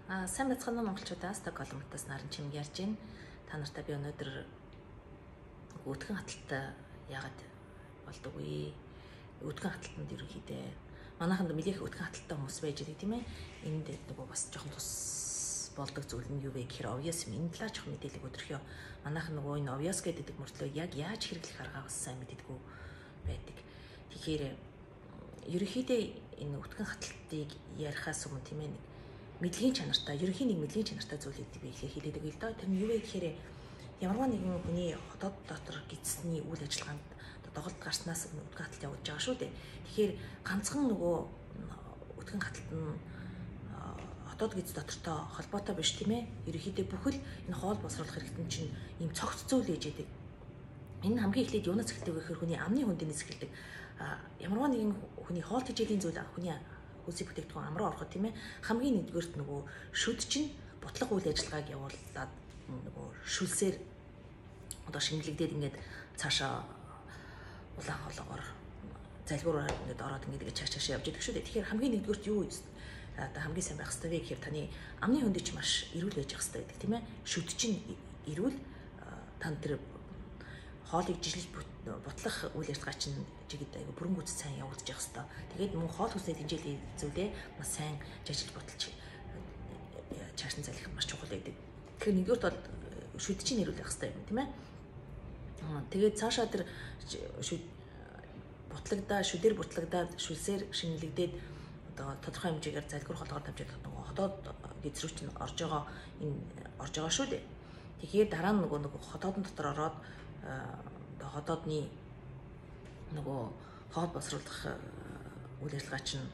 Сайн бацхан монголчуудаас Стокгольмтаас наран чимэг ярьж байна. Та нартай би өнөөдөр өтгөн хаталтай яагаад болдог вэ? Өтгөн хаталтанд ерөнхийдөө манайханд нэлээх өтгөн хаталтай хүмүүс байж байгаа тийм ээ. Энд нөгөө бас жоохон тус болдог зүйл нь юу вэ гэхээр obvious юм. Энэ талаар жоохон мэдээлэл өдрөхөө. Манайхан нөгөө энэ obvious гэдэг мөртлөө яг яаж хэрэглэх аргаа бас сайн мэддэггүй байдаг. Тэгэхээр ерөнхийдөө энэ өтгөн хаталтыг ярихаас өмнө тийм ээ мэдлэгийн чанартай, ерөнхийн нэг мэдлэгийн чанартай зүйлүүдийг би ихлэ хэлээд өгье л доо. Тэр нь юу вэ гэхээр ямарваа нэгэн хүний хотод дотор гисний үйл ажиллагаанд доголд гарснаас өтгөн хаталт явуулж байгаа шүү дээ. Тэгэхээр ганцхан нөгөө өтгөн хаталт нь хотод гиз дотортой холбоотой биш тийм ээ. Ерөнхийдөө бүхэл энэ хоол боловсруулах хэрэгтэн чинь ийм цогц зүйл ээж яадаг. Энэ хамгийн эхлээд юунаас эхэлдэг вэ гэхээр хүний амны хүндээс эхэлдэг. Ямарваа нэгэн хүний хоол тэжээлийн зүйл хүний үсэг бүтээгдэхүүн ам руу ороход тийм ээ хамгийн нэгдүгээрт нөгөө шүд чинь бутлах үйл ажиллагааг явуулаад нөгөө шүлсээр одоо шингэлэгдээд ингээд цаашаа улаан хоолоогоор залбиураар ингээд ороод ингээд чааш явж идэг шүү дээ. Тэгэхээр хамгийн нэгдүгээрт юу одоо хамгийн сайн байх хэрэгтэй вэ гэхээр таны амны хөндөч маш эрүүл байж ах хэрэгтэй гэдэг тийм ээ. Шүд чинь эрүүл тань тэр хоолыг жилж бутлах үйл ажиллагаа чинь жигэд айгу бүрэн гүйцэд сайн явагдаж явах хэвээр. Тэгээд мөн хоол хүнсний хэмжээний зүйлээ маш сайн жижиг буталж чааш нь залхих маш чухал байдаг. Тэгэхээр нэгдүгээрт бол шүд чинь нэрүүл байх хэвээр юм тийм ээ. Тэгээд цаашаа тэр шүдээр бутлагдаад шүлсээр шинэлэгдээд одоо тодорхой хэмжээгээр залгуур холгоор тавьж нөгөө хотоод гизрүү чинь орж байгаа шүү дээ. Тэгэхээр дараа нь нөгөө хотоодон дотор ороод хотоодны нөгөө хоол босруулах үйл ажиллагаа чинь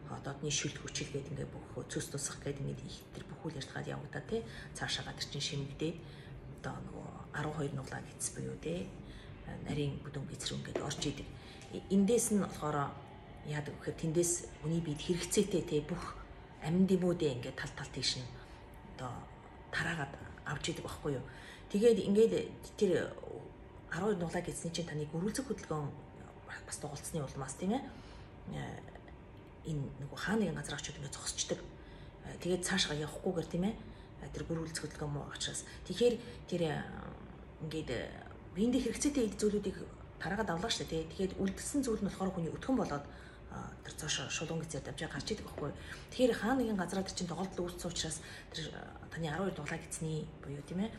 хотоодны шүлт хүчилгээд ингээ бүх цөс тусах гэдэг ингээ их тэр бүх үйл ажиллагаад явагдаа тий цаашаа гадар чинь шимэгдээд одоо нөгөө 12 нуглаа гэц буюу тий нарийн бүдүүн гизрүү ингээ орж идэг. Эндээс нь болохоор яадаг гэхээр тэндээс хүний биед хэрэгцээтэй тий бүх амин дэмүүдээ ингээ тал тийш нь одоо тараагаад авч идэг байхгүй юу. Тэгээд ингээд тэр 12 нуглаа гэсний чинь таны гөрүүлзэх хөдөлгөөн бас дугалцсны улмаас тийм ээ энэ нөгөө хаа нэгэн газар очиод ингээд зогсчдаг. Тэгээд цаашгаа явахгүйгээр тийм ээ тэр гөрүүлзэх хөдөлгөөн муу учраас тэгэхээр тэр ингээд биендээ хэрэгцээтэй зүйлүүдийг тараагаад авлаа шүү дээ. Тэгээд үлдсэн зүйл нь болохоор хүний өтгөн болоод тэр цаашаа шулуун гэцээр давж гарч идэг байхгүй. Тэгэхээр хаа нэгэн газараа тэр чинь тоглолт үүссэн учраас тэр таны 12 нуглаа гэсний буюу тийм ээ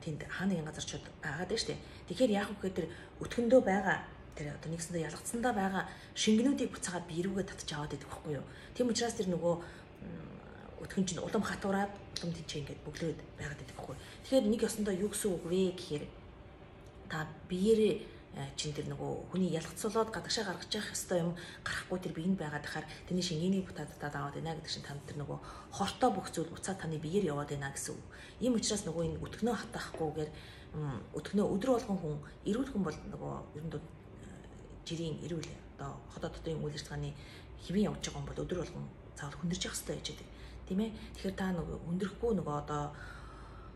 тэнд хаа нэгэн газар чод агаад байна шүү дээ. Тэгэхээр яах вэ гэхээр тэр өтгөндөө байгаа тэр одоо нэгсэндээ ялгцсандаа байгаа шингэнүүдийг буцаагаад би эрүүгээ татж аваад идэх байхгүй юу. Тийм учраас тэр нөгөө өтгөн чинь улам хатуураад улам тийч ингээд бөглөөд байгаад идэх байхгүй. Тэгэхээр нэг ёсондоо юу гэсэн үг вэ гэхээр та биеэрээ чин тэр нөгөө хүний ялгцуулаад гадагшаа гаргаж явах ёстой юм гарахгүй тэр биеинд байгаад тахаар тэрний шингээний бутаадад аваад байна гэдэг чинь танд тэр нөгөө хортой бүх зүйл буцаад таны биеэр яваад байна гэсэн үг. Ийм учраас нөгөө энэ өтгөнөө хатаахгүйгээр өтгөнөө өдөр болгон хүн эрүүл хүн бол нөгөө ерөнхийдөө жирийн эрүүл одоо хотоодын үйл ажиллагааны хэвэн явж байгаа хүн бол өдөр болгон цаавал хүндэрч явах хэрэгтэй байж байгаа. Тийм ээ. Тэгэхээр та нөгөө хүндрэхгүй нөгөө одоо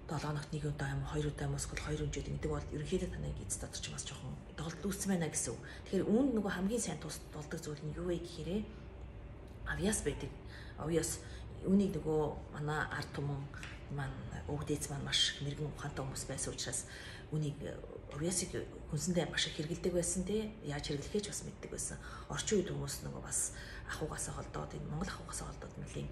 7 хоногт нэг удаа юм 2 удаа юм эсвэл 2 өнжөөд ингэдэг бол ерөнхийдөө таны гиз дотор ч бас жоохон доголд үүссэн байна гэсэн үг. Тэгэхээр үүнд нөгөө хамгийн сайн тулдаг зүйл нь юу вэ гэхээр авьяас байдаг. Авьяас үүнийг нөгөө манай ард түмэн маань өвгдээц маань маш мэрэгэн ухаантай хүмүүс байсан учраас үүнийг авьяасыг хүнсэндээ маш их хэрэгэлдэг байсан тий. Яаж хэрэглэхээ ч бас мэддэг байсан. Орчин үед хүмүүс нөгөө бас ахуйгаасаа холдоод энэ Монгол ахуйгаасаа холдоод нэлийн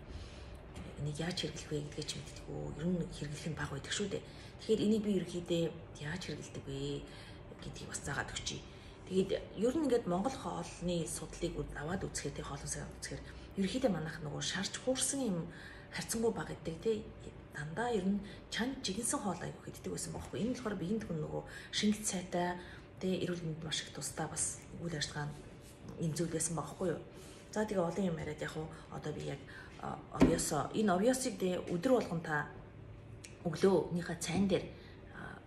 энийг яаж хэрэглэх вэ гэдгээ ч мэддэггүй. Ер нь хэрэглэх нь бага байдаг шүү дээ. Тэгэхээр энийг би ерөнхийдөө яаж хэрэглэдэг вэ гэдгийг бас заагаад өгчий. Тэгээд ер нь ингээд Монгол хоолны судлыг аваад үзэхээр тий хоолны сая үзэхээр ерөнхийдөө манайх нөгөө шарж хуурсан юм харьцангуй бага гэдэг тий дандаа ер нь чанд жигэнсэн хоол аяг хийдэг байсан байхгүй. Энэ болохоор биеийн түн нөгөө шингэлт сайтай тий эрүүл мэнд маш их тусдаа бас үйл ажиллагаа энэ зүйл байсан байхгүй юу. За тэгээ олон юм яриад яг одоо би яг энэ овьёсыг өдөр болгон та өглөөнийхөө цайн дээр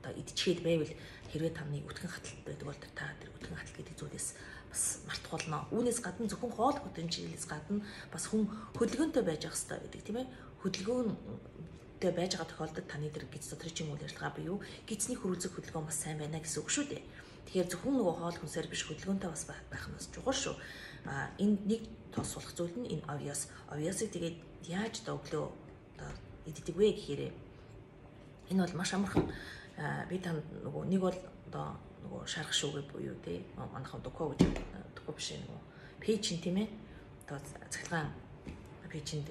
одоо идчихэд байвал хэрвээ таны өтгөн хаталт байдаг бол та тэр өтгөн хаталт гэдэг зүйлээс бас мартах болно. Үүнээс гадна зөвхөн хоол хүндрэлээс гадна бас хүн хөдөлгөөнтэй байж ах хэрэгтэй гэдэг тийм ээ. Хөдөлгөөнтэй байж байгаа тохиолдолд таны тэр гиз дотрын үйл ажиллагаа буюу гизний хөрвүүлзэх хөдөлгөөн бас сайн байна гэсэн үг шүү дээ. Тэгэхээр зөвхөн нөгөө хоол хүнсээр биш хөдөлгөөнтэй бас байх нь бас чухал шүү. Энэ нэг тос сулах зүйл нь энэ obvious. Obvious-ыг тэгээд яаж өглөө одоо иддэг вэ гэхээр энэ бол маш амархан би танд нөгөө нэг бол одоо нөгөө шарах шүүгээ буюу тий манайхан доко гэж доко биш нөгөө пэйж тийм ээ одоо цахилгаан пэйжэнд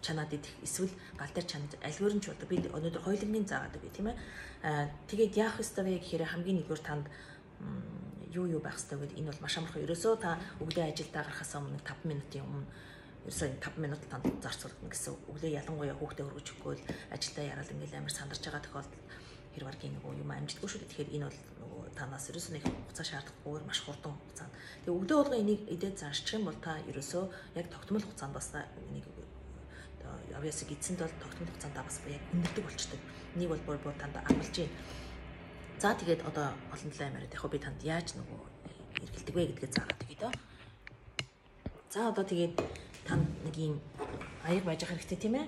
чанаад идэх эсвэл гал дээр чанаад альвөр нь ч болдог. Би өнөөдөр хоёулангийн заагаад өгье тийм ээ. Тэгээд яах ёстой вэ гэхээр хамгийн нэгдүгээр танд юу байх ёстой гэдэг энэ бол маш амархан. Ерөөсөө та өглөө ажилдаа гарахаас өмнө 5 минутын өмнө ерөөсөө 5 минут танд зарцуулна гэсэн. Өглөө ялангуяа хүүхдээ өргөж өгөхгүй ажилдаа ярал ингээл амар сандарч байгаа тохиолдолд хэр баргийн нөгөө юм амжилтгүй шүү дээ. Тэгэхээр энэ бол нөгөө танаас ерөөсөө нэг хугацаа шаардахгүйгээр маш хурдан хугацаанд. Тэгээ өглөө болгоо энийг идээд заашчих юм бол та ерөөсөө яг тогтмол хугацаанд бас энийг авьяасыг эзэнд бол тогтмол хугацаанд бас яг хүндэлдэг болчтой. Энийг бол бүр танд амлаж байна. За тэгээд одоо олон талын амиараад яг би танд яаж нөгөө эргэлдэг вэ гэдгээ заагаад өгье дөө. За одоо тэгээд танд нэг юм аяг байж хэрэгтэй тийм ээ.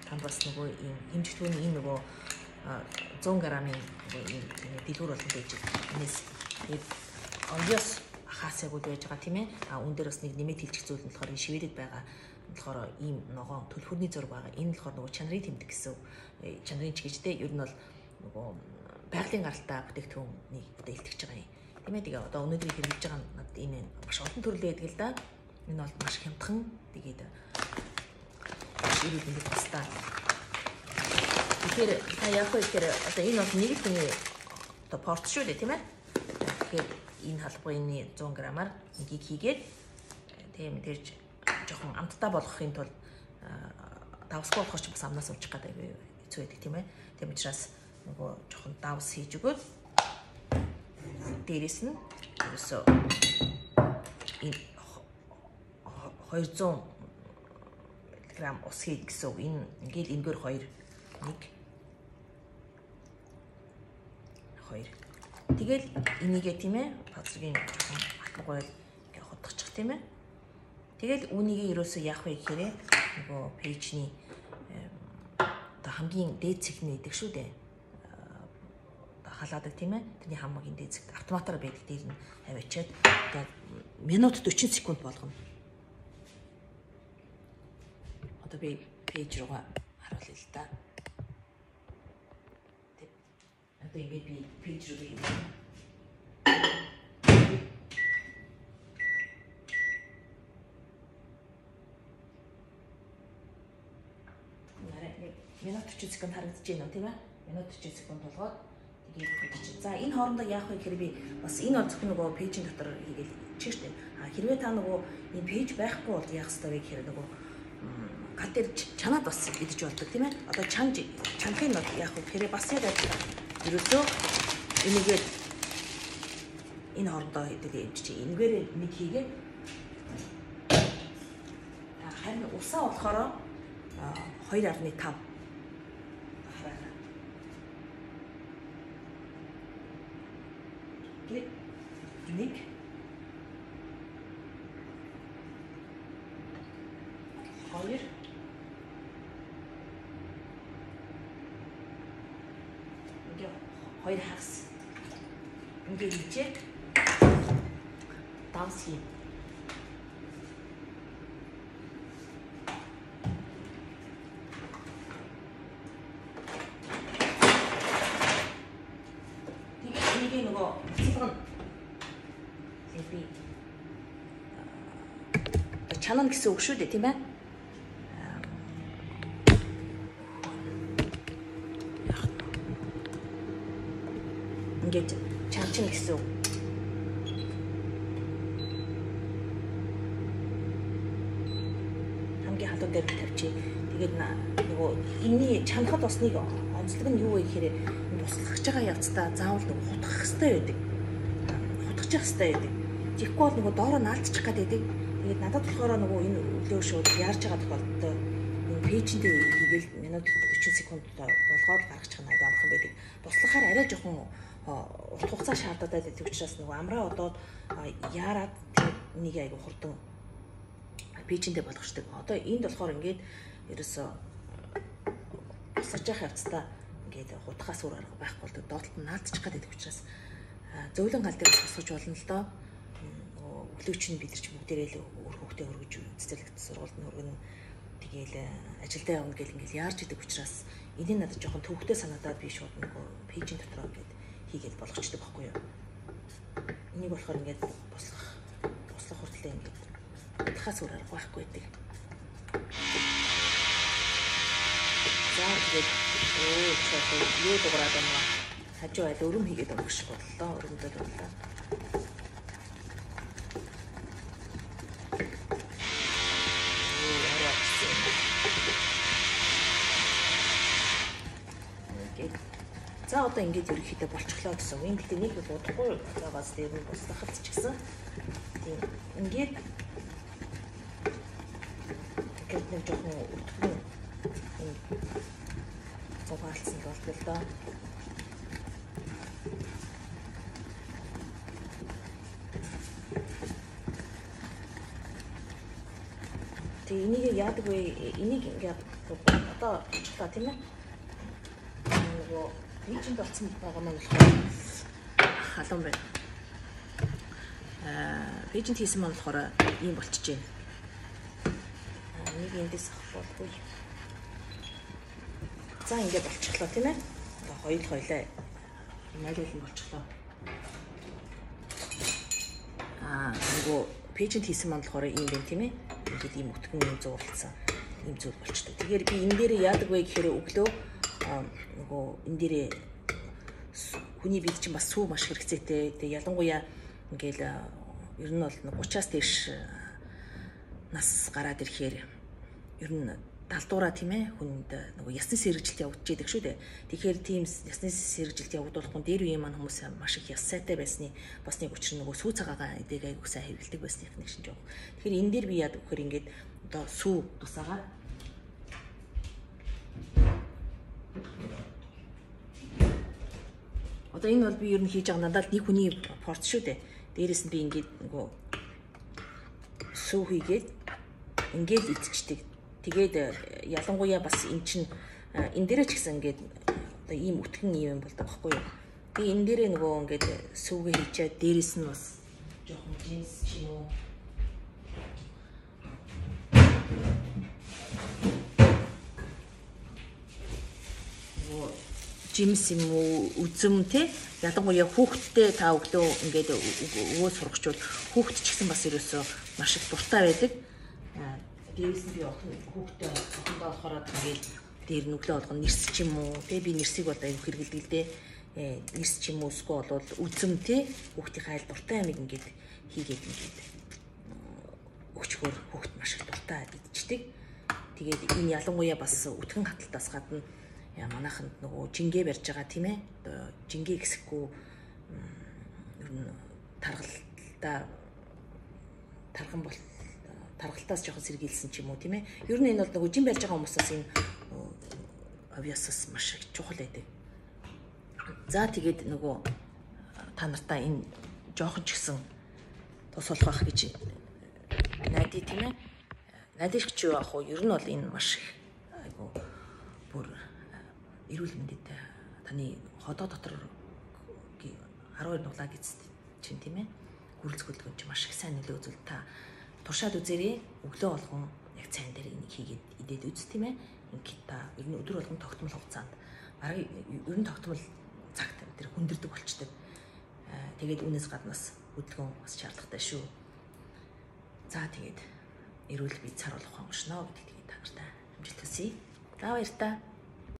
Танд бас нөгөө юм хэмжигдэхүүний энэ нөгөө 100 г-ийн дэлгүүр болгон байж энэс тэгээд обвиous хасаагүй байж байгаа тийм ээ. Үүн дээр бас нэг нэмээд хэлчих зүйл нь болохоор шивэдэд байгаа болохоор ийм ногоон төлхөрний зураг байгаа. Энэ болохоор нөгөө чанарын тэмдэг гэсэн чанарын ч гэж дээ. Ер нь бол нөгөө байгалийн гаралтай бүтээгдэхүүнийг одоо илтгэж байгаа юм. Тийм ээ. Тэгээ одоо өнөөдөр хэрэглэж байгаа над энэ маш олон төрлийн байдаг л да. Энэ бол маш хямдхан тэгээд ирээд ингээд тастаа. Тэгэхээр та яах вэ гэхээр одоо энэ бол нэг хүний одоо порт шүү дээ тийм ээ. Тэгэхээр энэ халбарын 100 г-аар нэгийг хийгээд тийм тэрж жоохон амттай болгохын тулд давсгүй болохоор ч бас амнаас уучих гэдэг хэцүү байдаг тийм ээ. Тийм учраас нөгөө жоохон давс хийж өгөөд дээрэс нь ерөөсөө энэ 200 г ус хий гэсэн үг. Энэ ингээд энгээр 2 тэгэл энийгээ тийм ээ пазрын жоохон албагүй ингээ хутгачих тийм ээ. Тэгэл үүнийг ерөөсөө яах вэ гэхээр нөгөө пэйжний одоо хамгийн дээд цэгний идэг шүү дээ. Халаадаг тийм ээ. Тэрний хамгийн дээд цэгт автоматар байдаг дээр нь аваачаад одоо минут 40 секунд болгоно. Одоо би пэйж руугаа харуулъя л да. Одоо ингээд би пэйж руу ирээ. Минут 40 секунд харагдаж байна уу тийм ээ? Минут 40 секунд болгоод тэгээд бичиж. За энэ хоорондоо яах вэ гэхээр би бас энэ бол зөвхөн нөгөө пэйжийн дотор хийгээл чих штеп. Хэрвээ та нөгөө энэ пэйж байхгүй бол яах ёстой вэ гэхээр нөгөө гал дээр чанаад бас идэж болдог тийм ээ. Одоо чанхын нь яах вэ гэхээр бас яг ерөөсөө энийгээ энэ хоорондоо тэгээд чи энэгээр нэг хийгээд харин усаа болохоор 2.5 нэг хоёр ингээ хоёр хагас ингээ хийжээ давс хий. Чанан гэсэн үг шүү дээ тийм ээ. Ингээд чанчин гэсэн үг. Хамгийн халуун дээр тавьчих. Тэгээд нөгөө энэний чанахад бас нэг онцлог нь юу вэ гэхээр туслахж байгаа явцдаа заавал нөгөө хутгах хэрэгтэй байдаг. Хутгах хэрэгтэй байдаг. Тэгэхгүй бол нөгөө доороо наалтчих гээд байдаг. Тэгээд надад болохоор нөгөө энэ өглөө шууд яарж байгаа тохиолдолд энэ пэйжэндээ хийгээл минут 40 секунд болгоод гаргачих нь аяга амархан байдаг. Туслахаар арай жоохон урт хугацаа шаардаад байдаг учраас нөгөө амраа одоод яарад нэг аяга хурдан пэйжэндээ болгочдөг. Одоо энд болохоор ингээд ерөөсөө тусгаж явах явцдаа ингээд хутгаас өөр арга байхгүй болдог. Доотлолт нь наалтчих гээд байдаг учраас зөөлөн гал дээр тусгаж болно л доо. Өглөөч нь бид нар ч бүгдээрээ л өөр хүүхдээ өргөж цэцэрлэгт сургуульд нь өргөн Тэгээл ажилдаа явна гэл ингээл яарч идэг учраас энийг надад жоохон төвхтэй санагдаад би шууд нөгөө пэйжийн дотроо ингээд хийгээд болгочдөг байхгүй юу. Энийг болохоор ингээд буслах хүртлээ ингээд хаас өөр арга байхгүй байдаг. За тэгээд юу дуурайд байна. Хажуу айл өрөм хийгээд өгөх шиг бодлоо. Өрөмдөд боллоо. За одоо ингэж ерөнхийдөө болчихлоо гэсэн үг. Гэхдээ нэг их удахгүй байгаас дээр нь буслахад ч гэсэн тийм ингэж нэг жоохон өтгөн зугаалцсан болтол л доо. Тэг энийг яадаг вэ? Энийг ингээд одоо болчихлоо тийм ээ. Нөгөө пэйжинд болсон байгаа маань болохоор халуун байна. Пэйжинд хийсэн маань болохоор ийм болчихжээ. Нэг эндээс авахгүй. За ингээд болчихлоо тийм ээ. Одоо хоёлаа найлуулан болчихлоо. Нөгөө пэйжинд хийсэн маань болохоор ийм байна тийм ээ. Ингээд ийм өтгөн юм зурлцсан ийм зүйл болчихдог. Тэгэхээр би энэ дээр яадаг вэ гэхээр өглөө нөгөө энэ дээрээ хүний бид чинь бас сүү маш хэрэгцээтэй. Тэгээ ялангуяа ингээл ер нь бол 30-аас дээш нас гараад ирэхээр ер нь далдуураа тийм ээ хүнд нөгөө ясны сэргэлжилт явагдаж идэг шүү дээ. Тэгэхээр тийм ясны сэргэлжилт явагдуулахгүй дээр үеийн маань хүмүүс маш их яс сайтай байсны бас нэг учир нөгөө сүү цагаагаа эдэг айгуу сайн хэрэгэлдэг байсных нэг шинж баг. Тэгэхээр энэ дээр би яад өгөхөр ингээд одоо сүү тусаагаа одоо энэ бол би ер нь хийж байгаа надад нэг хүний порц шүү дээ. Дээрээс нь би ингээд нөгөө сүү хийгээд ингээд идчихдэг. Тэгээд ялангуяа бас эн чин энэ дээрээ ч гэсэн ингээд одоо ийм өтгөн юм болдог байхгүй юу. Тэгээ энэ дээрээ нөгөө ингээд сүүгээ хийчээд дээрээс нь бас жоохон джинс ч юм уу жимс юм уу үзэм те ялангуяа хүүхдтэй та өглөө ингээд өвөө сургачвал хүүхд ч гэсэн бас ерөөсөө маш их дуртай байдаг. Дээрээс нь би хүүхдтэй охиндоо болохоор ингээд дээр нь өглөө болгоно нэрс ч юм уу те би нэрсийг бол аюу хэрэгэлдэг л дээ. Нэрс ч юм уу эсвэл бол үзэм те хүүхдийн хайл дуртай амиг ингээд хийгээд ингээд өгчхөр хүүхд маш их дуртай идчихдэг. Тэгээд энэ ялангуяа бас өтгөн хаталтаас гадна манайханд нөгөө жингээ барьж байгаа тийм ээ. Одоо жингээ гэсэхгүй ер нь таргалтаас жоохон сэргийлсэн ч юм уу тийм ээ. Ер нь энэ бол нөгөө жин барьж байгаа хүмүүсээс энэ авьяасаас маш их чухал байдаг. За тэгээд нөгөө та нартаа энэ жоохон ч гэсэн тус болох байх гэж найдаа тийм ээ. Найдаж ч юу ах вэ? Ер нь бол энэ маш их айгу бүр эрүүл мэндэд таны ходоо дотор 12 нуглаа гэж чинь тийм ээ. Гүрэлцгөлгөн чи маш их сайн нөлөө үзүүл та туршаад үзээрэй. Өглөө болгон яг цайн дээр энийг хийгээд идээд үз тийм ээ. Ингээд та ер нь өдөр болгон тогтмол хугацаанд бараг ер нь тогтмол цагт тэр хүндэрдэг болчдөг. Тэгээд үүнээс гаднаас хөдөлгөөн бас шаардлагатай шүү. За тэгээд эрүүл бие цар болох онгошно гэдгийг та нартай амжилт хүсье. За баяр та.